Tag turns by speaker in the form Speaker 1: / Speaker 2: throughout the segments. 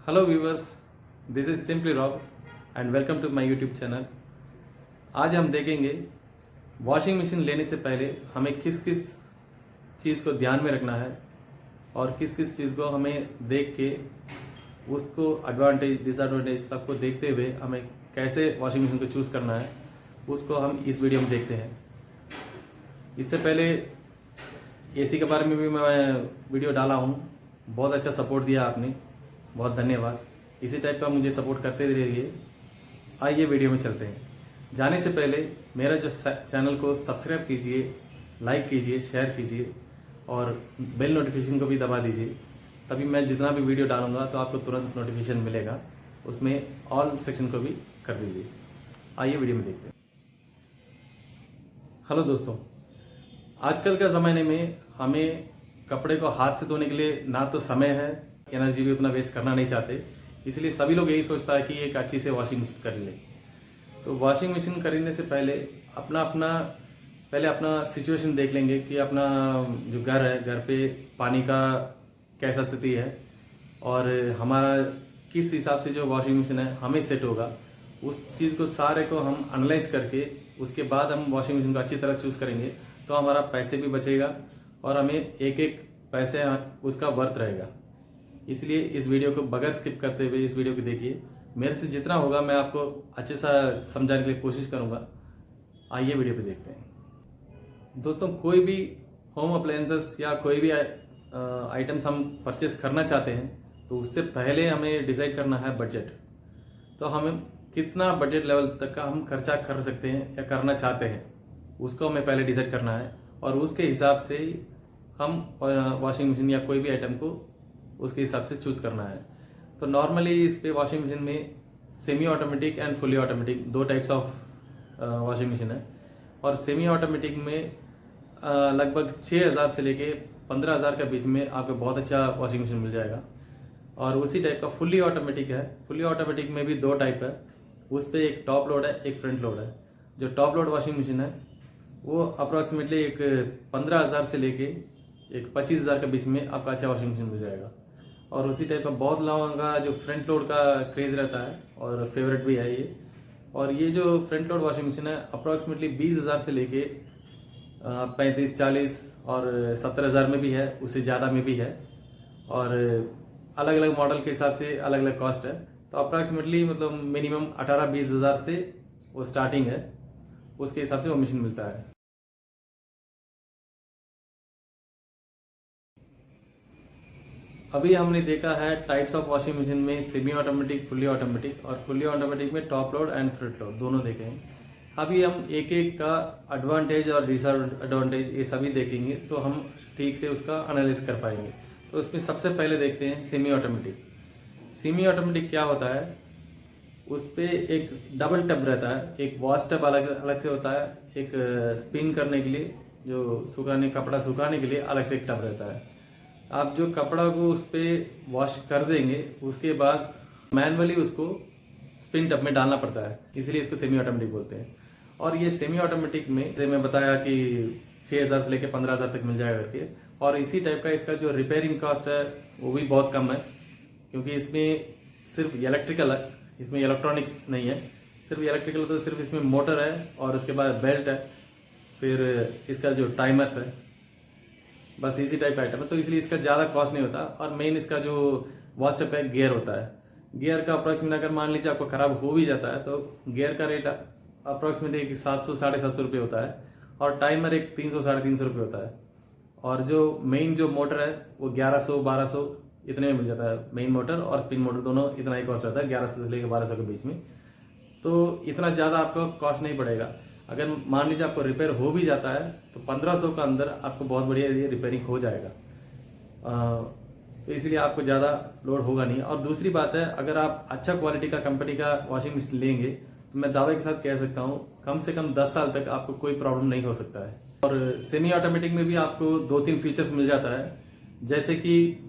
Speaker 1: Hello viewers, this is simply Rob and welcome to my YouTube channel. आज हम देखेंगे washing machine लेने से पहले हमें किस किस चीज़ को ध्यान में रखना है और किस किस चीज़ को हमें देख के उसको एडवांटेज डिसएडवांटेज सबको देखते हुए हमें कैसे वॉशिंग मशीन को चूज़ करना है, उसको हम इस वीडियो में देखते हैं। इससे पहले एसी के बारे में भी मैं वीडियो डाला हूँ, बहुत अच्छा सपोर्ट दिया आपने, बहुत धन्यवाद। इसी टाइप का मुझे सपोर्ट करते रहिए। आइए वीडियो में चलते हैं। जाने से पहले मेरा जो चैनल को सब्सक्राइब कीजिए, लाइक कीजिए, शेयर कीजिए और बेल नोटिफिकेशन को भी दबा दीजिए, तभी मैं जितना भी वीडियो डालूंगा तो आपको तुरंत नोटिफिकेशन मिलेगा। उसमें ऑल सेक्शन को भी कर दीजिए। आइए वीडियो में देखते हैं। हेलो दोस्तों, आजकल के ज़माने में हमें कपड़े को हाथ से धोने के लिए ना तो समय है, एनर्जी भी उतना वेस्ट करना नहीं चाहते, इसलिए सभी लोग यही सोचता है कि एक अच्छी से वॉशिंग मशीन कर ले। तो वॉशिंग मशीन खरीदने से पहले अपना सिचुएशन देख लेंगे कि अपना जो घर है, घर पे पानी का कैसा स्थिति है और हमारा किस हिसाब से जो वॉशिंग मशीन है हमें सेट होगा, उस चीज़ को सारे को हम एनालाइज करके उसके बाद हम वॉशिंग मशीन को अच्छी तरह चूज़ करेंगे तो हमारा पैसे भी बचेगा और हमें एक एक पैसे उसका वर्थ रहेगा। इसलिए इस वीडियो को बगैर स्किप करते हुए इस वीडियो को देखिए। मेरे से जितना होगा मैं आपको अच्छे सा समझाने के लिए कोशिश करूंगा। आइए वीडियो पे देखते हैं। दोस्तों, कोई भी होम अप्लायंसेस या कोई भी आइटम्स हम परचेस करना चाहते हैं तो उससे पहले हमें डिसाइड करना है बजट। तो हमें कितना बजट लेवल तक का हम खर्चा कर सकते हैं या करना चाहते हैं, उसको हमें पहले डिसाइड करना है और उसके हिसाब से हम वॉशिंग मशीन या कोई भी आइटम को उसके हिसाब से चूज करना है। तो नॉर्मली इस पे वॉशिंग मशीन में semi automatic and fully automatic दो टाइप्स ऑफ वॉशिंग मशीन है और सेमी ऑटोमेटिक में लगभग 6,000 से लेके 15,000 के बीच में आपको बहुत अच्छा वॉशिंग मशीन मिल जाएगा। और उसी टाइप का फुली ऑटोमेटिक है। फुली ऑटोमेटिक में भी दो टाइप है, उस पर एक टॉप लोड है, एक फ्रंट लोड है। जो टॉप लोड वॉशिंग मशीन है वो अप्रोक्सीमेटली एक 15,000 से लेके एक 25,000 के बीच में आपका अच्छा वॉशिंग मशीन मिल जाएगा। और उसी टाइप का बहुत लोगों का जो फ्रंट लोड का क्रेज रहता है और फेवरेट भी है ये। और ये जो फ्रंट लोड वॉशिंग मशीन है अप्रोक्सीमेटली 20,000 से लेके 35, 40 और 70,000 में भी है, उससे ज़्यादा में भी है। और अलग अलग मॉडल के हिसाब से अलग अलग कॉस्ट है। तो अप्रोक्सीमेटली मतलब मिनिमम 18-20,000 से वो स्टार्टिंग है, उसके हिसाब से वो मशीन मिलता है। अभी हमने देखा है टाइप्स ऑफ वॉशिंग मशीन में सेमी ऑटोमेटिक, फुली ऑटोमेटिक और फुली ऑटोमेटिक में top load and front load दोनों देखे हैं। अभी हम एक एक का एडवांटेज और डिसएडवांटेज ये सभी देखेंगे तो हम ठीक से उसका एनालिसिस कर पाएंगे। तो उसमें सबसे पहले देखते हैं सेमी ऑटोमेटिक। सेमी ऑटोमेटिक क्या होता है, उस पर एक डबल टब रहता है, एक वॉश टब अलग अलग से होता है, एक स्पिन करने के लिए जो कपड़ा सुखाने के लिए अलग से एक टब रहता है। आप जो कपड़ा को उस पर वॉश कर देंगे उसके बाद मैनुअली उसको स्पिन टब में डालना पड़ता है, इसलिए इसको सेमी ऑटोमेटिक बोलते हैं। और ये सेमी ऑटोमेटिक में जैसे मैं बताया कि 6,000 से लेकर 15,000 तक मिल जाएगा करके। और इसी टाइप का इसका जो रिपेयरिंग कॉस्ट है वो भी बहुत कम है, क्योंकि इसमें सिर्फ इलेक्ट्रिकल है, इसमें इलेक्ट्रॉनिक्स नहीं है। सिर्फ इलेक्ट्रिकल तो सिर्फ इसमें मोटर है और उसके बाद बेल्ट है, फिर इसका जो टाइमर्स है, बस इसी टाइप का आइटम है। तो इसलिए इसका ज़्यादा कॉस्ट नहीं होता। और मेन इसका जो वॉश टब है गियर होता है। गियर का अप्रोक्सीमेट अगर मान लीजिए आपको खराब हो भी जाता है तो गियर का रेट अप्रोक्सीमेट एक 700-750 रुपये होता है और टाइमर एक 300-350 रुपये होता है। और जो मेन जो मोटर है वो 1100-1200 इतने में मिल जाता है। मेन मोटर और स्पिन मोटर दोनों इतना ही कॉस्ट रहता है, 1100 से लेकर 1200 के बीच में। तो इतना ज़्यादा आपको कॉस्ट नहीं पड़ेगा। अगर मान लीजिए आपको रिपेयर हो भी जाता है तो 1500 का अंदर आपको बहुत बढ़िया ये रिपेयरिंग हो जाएगा। तो इसलिए आपको ज़्यादा लोड होगा नहीं। और दूसरी बात है, अगर आप अच्छा क्वालिटी का कंपनी का वॉशिंग मशीन लेंगे तो मैं दावे के साथ कह सकता हूँ कम से कम 10 साल तक आपको कोई प्रॉब्लम नहीं हो सकता है। और सेमी ऑटोमेटिक में भी आपको 2-3 फीचर्स मिल जाता है, जैसे कि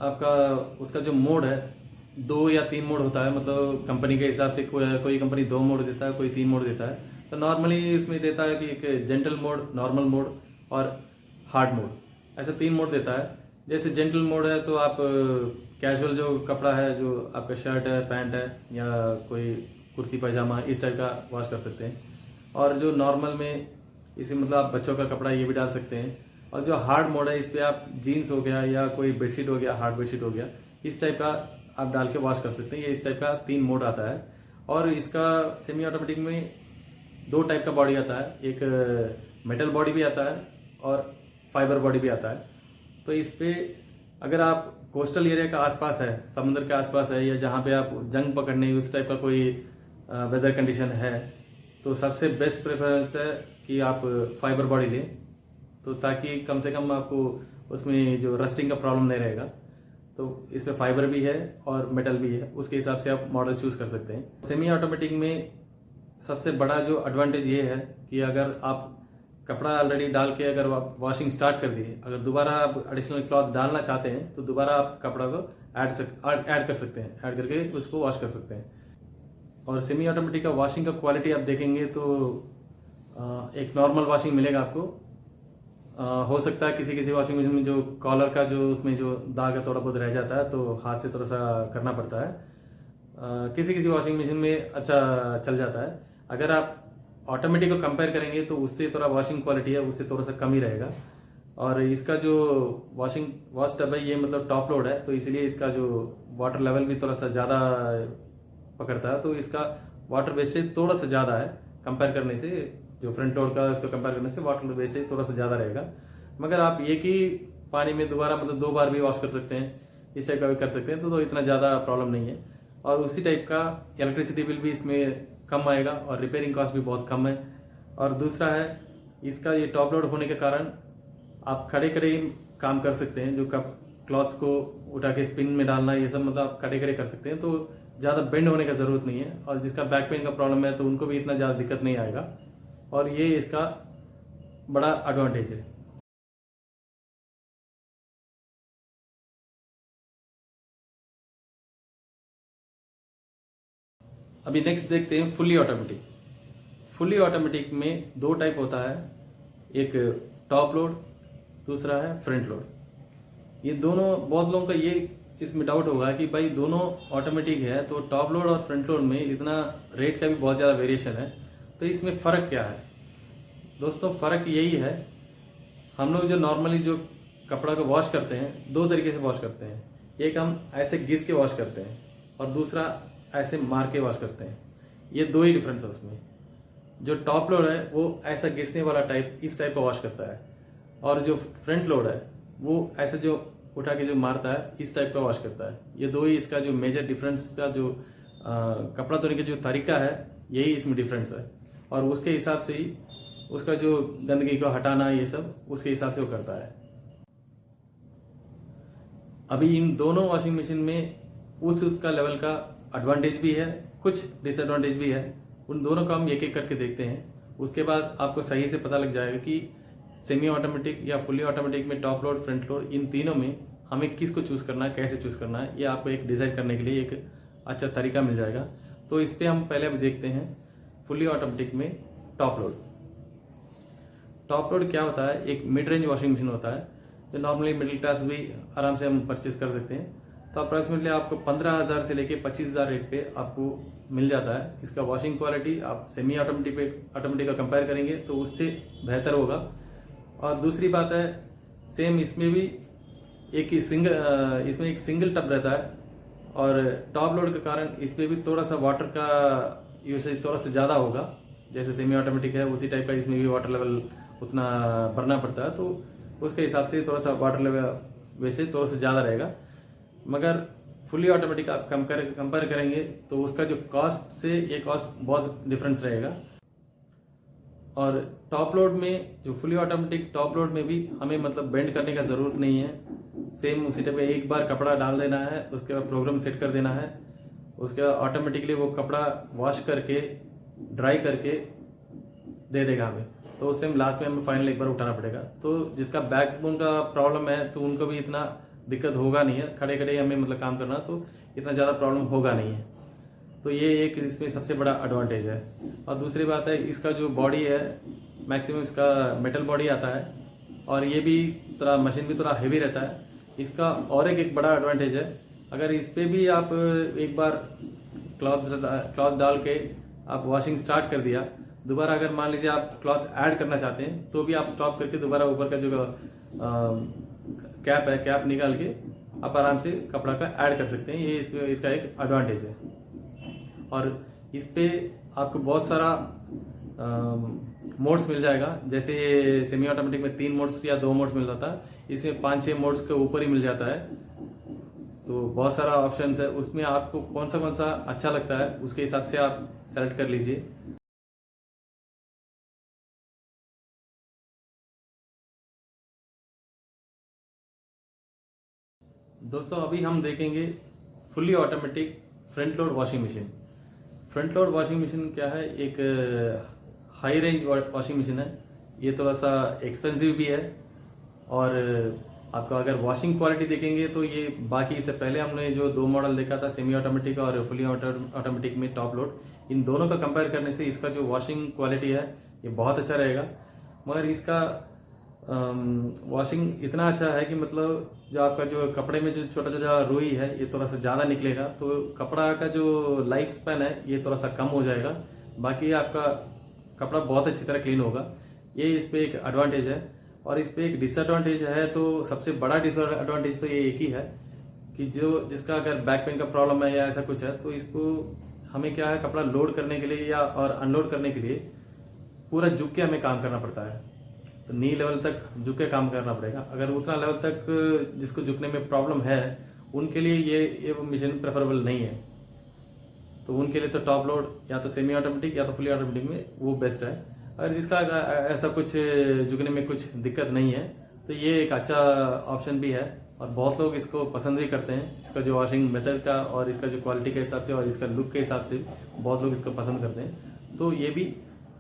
Speaker 1: आपका उसका जो मोड है 2 या 3 मोड होता है। मतलब कंपनी के हिसाब से कोई कंपनी 2 मोड देता है, कोई 3 मोड देता है। तो नॉर्मली इसमें देता है कि एक जेंटल मोड, नॉर्मल मोड और हार्ड मोड, ऐसे 3 मोड देता है। जैसे जेंटल मोड है तो आप कैजुअल जो कपड़ा है, जो आपका शर्ट है, पैंट है या कोई कुर्ती पैजामा, इस टाइप का वॉश कर सकते हैं। और जो नॉर्मल में इसमें मतलब आप बच्चों का कपड़ा ये भी डाल सकते हैं। और जो हार्ड मोड है, इस पर आप जीन्स हो गया या कोई बेडशीट हो गया, हार्ड बेडशीट हो गया, इस टाइप का आप डाल के वॉश कर सकते हैं। ये इस टाइप का 3 मोड आता है। और इसका सेमी ऑटोमेटिक में 2 टाइप का बॉडी आता है, एक मेटल बॉडी भी आता है और फाइबर बॉडी भी आता है। तो इस पे अगर आप कोस्टल एरिया का आसपास है, समुद्र के आसपास है, या जहाँ पे आप जंग पकड़ने उस टाइप का कोई वेदर कंडीशन है, तो सबसे बेस्ट प्रेफरेंस है कि आप फाइबर बॉडी लें, तो ताकि कम से कम आपको उसमें जो रस्टिंग का प्रॉब्लम नहीं रहेगा। तो इसमें फाइबर भी है और मेटल भी है, उसके हिसाब से आप मॉडल चूज कर सकते हैं। सेमी ऑटोमेटिक में सबसे बड़ा जो एडवांटेज ये है कि अगर आप कपड़ा ऑलरेडी डाल के अगर आप वॉशिंग स्टार्ट कर दिए, अगर दोबारा आप एडिशनल क्लॉथ डालना चाहते हैं तो दोबारा आप कपड़ा को ऐड कर सकते हैं, ऐड करके उसको वॉश कर सकते हैं। और सेमी ऑटोमेटिक का वॉशिंग का क्वालिटी आप देखेंगे तो एक नॉर्मल वॉशिंग मिलेगा आपको। हो सकता है किसी किसी वॉशिंग मशीन में जो कॉलर का जो उसमें जो दाग है थोड़ा बहुत रह जाता है, तो हाथ से थोड़ा सा करना पड़ता है। किसी किसी वॉशिंग मशीन में अच्छा चल जाता है। अगर आप ऑटोमेटिक को कंपेयर करेंगे तो उससे थोड़ा वॉशिंग क्वालिटी है उससे थोड़ा सा कम ही रहेगा। और इसका जो वॉश टब है ये मतलब टॉप लोड है, तो इसलिए इसका जो वाटर लेवल भी थोड़ा सा ज़्यादा पकड़ता है, तो इसका वाटर वेस्टेज थोड़ा सा ज़्यादा है कंपेयर करने से। जो फ्रंट लोड का इसको कंपेयर करने से वाटर वेस्टेज थोड़ा सा ज़्यादा रहेगा। मगर आप एक ही पानी में दोबारा मतलब 2 बार भी वॉश कर सकते हैं, इस टाइप का भी कर सकते हैं, तो इतना ज़्यादा प्रॉब्लम नहीं है। और उसी टाइप का इलेक्ट्रिसिटी बिल भी इसमें कम आएगा और रिपेयरिंग कॉस्ट भी बहुत कम है। और दूसरा है इसका ये टॉप लोड होने के कारण आप खड़े खड़े काम कर सकते हैं। जो कप क्लॉथ्स को उठा के स्पिन में डालना, ये सब मतलब आप खड़े खड़े कर सकते हैं, तो ज़्यादा बेंड होने का ज़रूरत नहीं है। और जिसका बैक पेन का प्रॉब्लम है तो उनको भी इतना ज़्यादा दिक्कत नहीं आएगा, और ये इसका बड़ा एडवांटेज है। अभी नेक्स्ट देखते हैं फुल्ली ऑटोमेटिक। फुल्ली ऑटोमेटिक में 2 टाइप होता है, एक टॉप लोड, दूसरा है फ्रंट लोड। ये दोनों बहुत लोगों का ये इसमें डाउट होगा कि भाई दोनों ऑटोमेटिक है तो टॉप लोड और फ्रंट लोड में इतना रेट का भी बहुत ज़्यादा वेरिएशन है, तो इसमें फ़र्क क्या है? दोस्तों फ़र्क यही है, हम लोग जो नॉर्मली जो कपड़ा को वॉश करते हैं 2 तरीके से वॉश करते हैं। एक हम ऐसे घिस के वॉश करते हैं और दूसरा ऐसे मार के वॉश करते हैं। ये 2 ही डिफरेंस है उसमें। जो टॉप लोड है वो ऐसा घिसने वाला टाइप, इस टाइप का वॉश करता है, और जो फ्रंट लोड है वो ऐसे जो उठा के जो मारता है इस टाइप का वॉश करता है। ये 2 ही इसका जो मेजर डिफरेंस का जो कपड़ा धोने का जो तरीका है, यही इसमें डिफरेंस है। और उसके हिसाब से ही उसका जो गंदगी को हटाना ये सब उसके हिसाब से वो करता है। अभी इन दोनों वॉशिंग मशीन में उसका लेवल का एडवांटेज भी है, कुछ डिसएडवांटेज भी है। उन दोनों को हम एक एक करके देखते हैं, उसके बाद आपको सही से पता लग जाएगा कि सेमी ऑटोमेटिक या फुली ऑटोमेटिक में टॉप लोड, फ्रंट लोड, इन तीनों में हमें किसको चूज करना है, कैसे चूज करना है। ये आपको एक डिसाइड करने के लिए एक अच्छा तरीका मिल जाएगा। तो इस पर हम पहले अभी देखते हैं फुली ऑटोमेटिक में टॉप लोड। टॉप लोड क्या होता है? एक मिड रेंज वॉशिंग मशीन होता है जो नॉर्मली मिडिल क्लास भी आराम से हम परचेज कर सकते हैं। तो अप्रॉक्सीमेटली आपको 15,000 से लेके 25,000 रेट पे आपको मिल जाता है। इसका वॉशिंग क्वालिटी आप सेमी ऑटोमेटिक का कंपेयर करेंगे तो उससे बेहतर होगा। और दूसरी बात है, सेम इसमें भी इसमें एक सिंगल टब रहता है, और टॉप लोड के कारण इसमें भी थोड़ा सा वाटर का यूसेज थोड़ा सा ज़्यादा होगा। जैसे सेमी ऑटोमेटिक है उसी टाइप का इसमें भी वाटर लेवल उतना भरना पड़ता है, तो उसके हिसाब से थोड़ा सा वाटर लेवल वैसे थोड़ा सा ज़्यादा रहेगा। मगर फुली ऑटोमेटिक आप कंपेयर करेंगे तो उसका जो कॉस्ट से ये कॉस्ट बहुत डिफरेंस रहेगा। और टॉप लोड में जो फुली ऑटोमेटिक टॉप लोड में भी हमें मतलब बेंड करने का ज़रूरत नहीं है। सेम उसी टाइप एक बार कपड़ा डाल देना है, उसके बाद प्रोग्राम सेट कर देना है, उसके बाद ऑटोमेटिकली वो कपड़ा वॉश करके ड्राई करके दे देगा हमें। तो उससे हम लास्ट में हमें फाइनल एक बार उठाना पड़ेगा। तो जिसका बैकबोन का प्रॉब्लम है तो उनको भी इतना दिक्कत होगा नहीं है, खड़े खड़े हमें मतलब काम करना, तो इतना ज़्यादा प्रॉब्लम होगा नहीं है। तो ये एक इसमें सबसे बड़ा एडवांटेज है। और दूसरी बात है, इसका जो बॉडी है मैक्सिमम इसका मेटल बॉडी आता है, और ये भी थोड़ा मशीन भी थोड़ा हेवी रहता है, इसका और एक बड़ा एडवांटेज है, अगर इस पे भी आप एक बार क्लॉथ डाल के आप वॉशिंग स्टार्ट कर दिया, दोबारा अगर मान लीजिए आप क्लॉथ ऐड करना चाहते हैं तो भी आप स्टॉप करके दोबारा ऊपर का जो कैप है, कैप निकाल के आप आराम से कपड़ा का ऐड कर सकते हैं। ये इसका एक एडवांटेज है। और इस पे आपको बहुत सारा मोड्स मिल जाएगा। जैसे ये सेमी ऑटोमेटिक में 3 मोड्स या 2 मोड्स मिल रहा था, इसमें 5-6 मोड्स के ऊपर ही मिल जाता है। तो बहुत सारा ऑप्शंस है, उसमें आपको कौन सा अच्छा लगता है उसके हिसाब से आप सेलेक्ट कर लीजिए। दोस्तों अभी हम देखेंगे fully automatic front load washing machine. Front load washing machine क्या है, एक हाई रेंज वॉशिंग मशीन है। ये थोड़ा सा एक्सपेंसिव भी है, और आपको अगर वॉशिंग क्वालिटी देखेंगे तो ये बाकी इससे पहले हमने जो 2 मॉडल देखा था, सेमी ऑटोमेटिक और फुली ऑटोमेटिक में टॉप लोड, इन दोनों का कंपेयर करने से इसका जो वॉशिंग क्वालिटी है ये बहुत अच्छा रहेगा। मगर इसका वॉशिंग इतना अच्छा है कि मतलब जो आपका जो कपड़े में जो छोटा छोटा रुई है ये थोड़ा सा ज़्यादा निकलेगा, तो कपड़ा का जो लाइफ स्पैन है ये थोड़ा सा कम हो जाएगा। बाकी आपका कपड़ा बहुत अच्छी तरह क्लीन होगा। ये इस पे एक एडवांटेज है। और इस पे एक डिसएडवांटेज है, तो सबसे बड़ा डिसएडवांटेज तो ये एक ही है कि जिसका अगर बैक पेन का प्रॉब्लम है या ऐसा कुछ है, तो इसको हमें क्या है, कपड़ा लोड करने के लिए या और अनलोड करने के लिए पूरा झुक के हमें काम करना पड़ता है। तो नी लेवल तक झुक के काम करना पड़ेगा। अगर उतना लेवल तक जिसको झुकने में प्रॉब्लम है उनके लिए ये मशीन प्रेफरेबल नहीं है। तो उनके लिए तो टॉप लोड या तो सेमी ऑटोमेटिक या तो फुली ऑटोमेटिक में वो बेस्ट है। अगर जिसका ऐसा कुछ झुकने में कुछ दिक्कत नहीं है तो ये एक अच्छा ऑप्शन भी है, और बहुत लोग इसको पसंद भी करते हैं। इसका जो वॉशिंग मेथड का और इसका जो क्वालिटी के हिसाब से और इसका लुक के हिसाब से बहुत लोग इसको पसंद करते हैं, तो ये भी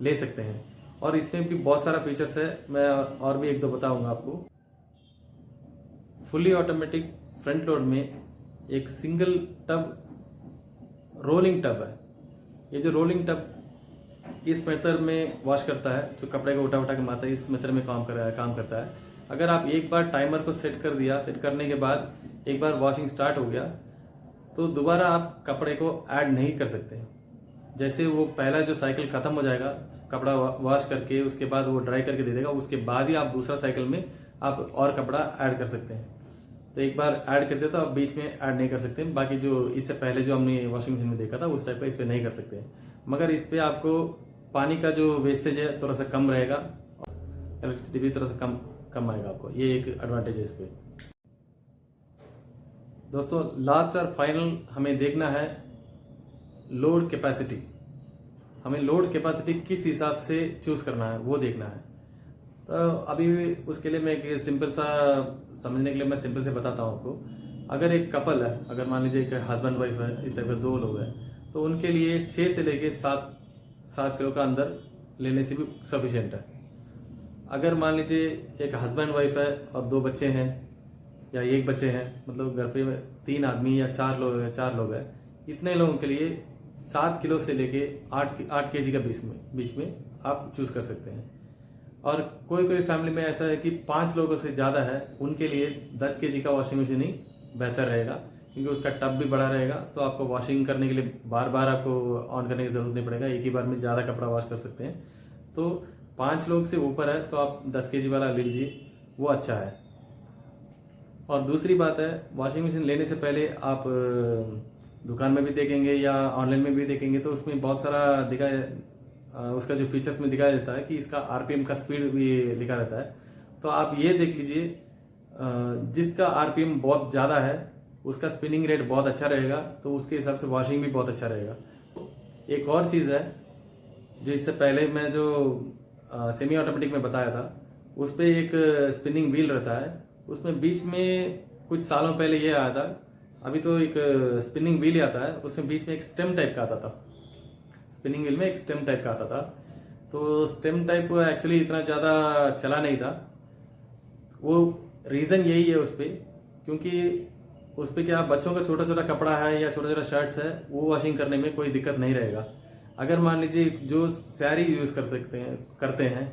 Speaker 1: ले सकते हैं। और इसमें भी बहुत सारा फीचर्स है, मैं और भी 1-2 बताऊंगा आपको। फुली ऑटोमेटिक फ्रंट लोड में एक सिंगल टब रोलिंग टब है। ये जो रोलिंग टब इस मेथड में वॉश करता है, जो कपड़े को उठा के मारता है, इस मेथड में काम करता है। अगर आप एक बार टाइमर को सेट कर दिया, सेट करने के बाद एक बार वॉशिंग स्टार्ट हो गया, तो दोबारा आप कपड़े को ऐड नहीं कर सकते। जैसे वो पहला जो साइकिल खत्म हो जाएगा, कपड़ा वॉश करके उसके बाद वो ड्राई करके दे देगा, उसके बाद ही आप दूसरा साइकिल में आप और कपड़ा ऐड कर सकते हैं। तो एक बार ऐड करते तो आप बीच में ऐड नहीं कर सकते। बाकी जो इससे पहले जो हमने वॉशिंग मशीन में देखा था उस टाइप का इस पर नहीं कर सकते। मगर इस पर आपको पानी का जो वेस्टेज है थोड़ा सा कम रहेगा, इलेक्ट्रिसिटी भी थोड़ा सा कम आएगा आपको। ये एक एडवांटेज है इस पे। दोस्तों लास्ट और फाइनल हमें देखना है लोड कैपेसिटी। हमें लोड कैपेसिटी किस हिसाब से चूज करना है वो देखना है। तो अभी उसके लिए मैं एक सिंपल सा समझने के लिए मैं सिंपल से बताता हूँ आपको। अगर एक कपल है, अगर मान लीजिए एक हस्बैंड वाइफ है, इस टाइप के 2 लोग हैं, तो उनके लिए 6 से लेके 7 किलो का अंदर लेने से भी सफिशिएंट है। अगर मान लीजिए एक हस्बैंड वाइफ है और 2 बच्चे हैं या 1 बच्चे हैं, मतलब घर पे 3 आदमी या 4 लोग हैं, इतने लोगों के लिए 7 किलो से लेके 8 केजी का बीच में आप चूज कर सकते हैं। और कोई फैमिली में ऐसा है कि 5 लोगों से ज़्यादा है, उनके लिए 10 केजी का वॉशिंग मशीन ही बेहतर रहेगा, क्योंकि उसका टब भी बड़ा रहेगा। तो आपको वॉशिंग करने के लिए बार बार आपको ऑन करने की जरूरत नहीं पड़ेगा, एक ही बार में ज़्यादा कपड़ा वॉश कर सकते हैं। तो 5 लोग से ऊपर है तो आप 10 केजी वाला ले लीजिए, वो अच्छा है। और दूसरी बात है, वॉशिंग मशीन लेने से पहले आप दुकान में भी देखेंगे या ऑनलाइन में भी देखेंगे, तो उसमें बहुत सारा उसका जो फीचर्स में दिखाया जाता है कि इसका आरपीएम का स्पीड भी लिखा रहता है। तो आप ये देख लीजिए, जिसका आरपीएम बहुत ज़्यादा है उसका स्पिनिंग रेट बहुत अच्छा रहेगा, तो उसके हिसाब से वॉशिंग भी बहुत अच्छा रहेगा। एक और चीज़ है जो इससे पहले मैं जो सेमी ऑटोमेटिक में बताया था, उस पर एक स्पिनिंग व्हील रहता है। उसमें बीच में कुछ सालों पहले ये आया था, अभी तो एक स्पिनिंग व्हील आता है, उसमें बीच में एक स्टेम टाइप का आता था। स्पिनिंग व्हील में एक स्टेम टाइप का आता था, तो स्टेम टाइप एक्चुअली इतना ज़्यादा चला नहीं था। वो रीज़न यही है उस पर, क्योंकि उस पर क्या, बच्चों का छोटा छोटा कपड़ा है या छोटा छोटा शर्ट्स है, वो वॉशिंग करने में कोई दिक्कत नहीं रहेगा। अगर मान लीजिए जो साड़ी यूज़ करते हैं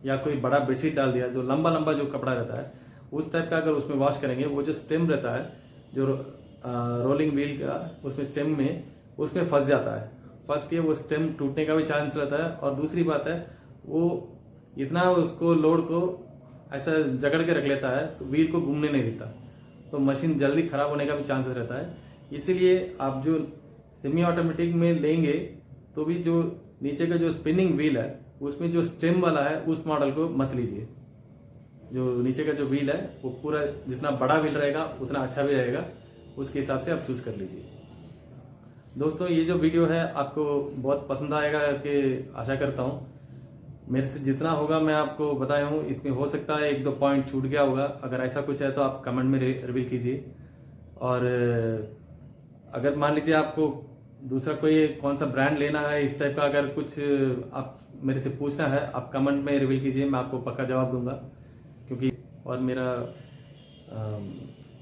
Speaker 1: या कोई बड़ा बेडशीट डाल दिया, जो लंबा जो कपड़ा रहता है, उस टाइप का अगर उसमें वॉश करेंगे, वो जो स्टेम रहता है जो रोलिंग व्हील का, उसमें स्टेम में उसमें फंस जाता है, फंस के वो स्टेम टूटने का भी चांस रहता है। और दूसरी बात है वो इतना उसको लोड को ऐसा जकड़ के रख लेता है तो व्हील को घूमने नहीं देता, तो मशीन जल्दी खराब होने का भी चांसेस रहता है। इसीलिए आप जो सेमी ऑटोमेटिक में लेंगे तो भी जो नीचे का जो स्पिनिंग व्हील है उसमें जो स्टेम वाला है उस मॉडल को मत लीजिए। जो नीचे का जो व्हील है वो पूरा जितना बड़ा व्हील रहेगा उतना अच्छा भी रहेगा, उसके हिसाब से आप चूज कर लीजिए। दोस्तों ये जो वीडियो है आपको बहुत पसंद आएगा कि आशा करता हूँ। मेरे से जितना होगा मैं आपको बताया हूँ, इसमें हो सकता है 1-2 पॉइंट छूट गया होगा। अगर ऐसा कुछ है तो आप कमेंट में रिवील कीजिए। और अगर मान लीजिए आपको दूसरा कोई कौन सा ब्रांड लेना है, इस टाइप का अगर कुछ आप मेरे से पूछना है, आप कमेंट में रिवील कीजिए, मैं आपको पक्का जवाब दूंगा। क्योंकि और मेरा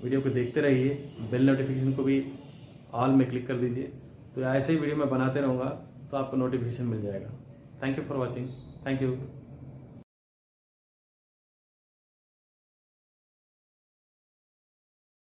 Speaker 1: वीडियो को देखते रहिए, बेल नोटिफिकेशन को भी ऑल में क्लिक कर दीजिए, तो ऐसे ही वीडियो मैं बनाते रहूँगा तो आपको नोटिफिकेशन मिल जाएगा। Thank you for watching. Thank you.